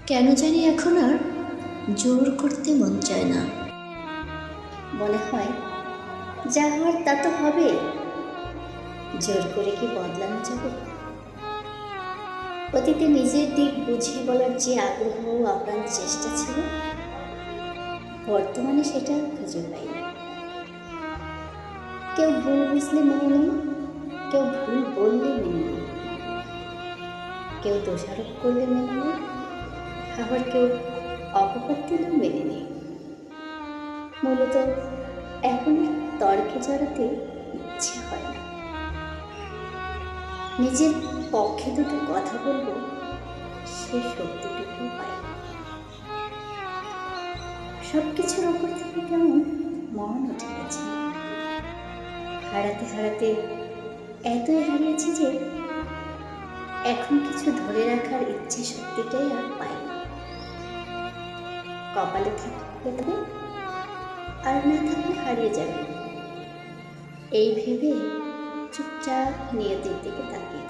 কেন জানি এখন আর জোর করতে মন চায় না। মনে হয় যা হওয়ার তা তো হবে, জোর করে কি বদলানো যাবে? অতীতে নিজের দিক বুঝিয়ে বলার যে আগ্রহ আপ্রাণ চেষ্টা ছিল, বর্তমানে সেটা খুঁজে পাই না। কেউ ভুল বুঝলে মেনে নেই, কেউ ভুল বললে মেনে নেই, কেউ দোষারোপ করলে মেনে নেই, আবার কেউ অপবাদ দিলেও মেনে নেই। মূলত এখন তর্কে জড়াতে ইচ্ছে হয় না। নিজের পক্ষে দুটো কথা বলবো, সে শক্তিটুকু পাই না। সব কিছুর ওপর থেকে কেমন মন উঠে গেছে। হারাতে হারাতে এতই হারিয়েছি যে এখন কিছু ধরে রাখার ইচ্ছে শক্তিটাই আর পাই না। কপালে থাকবে আর না থাকলে হারিয়ে যাবে, এই ভেবে চুপচাপ নিয়তির দিকে তাকিয়ে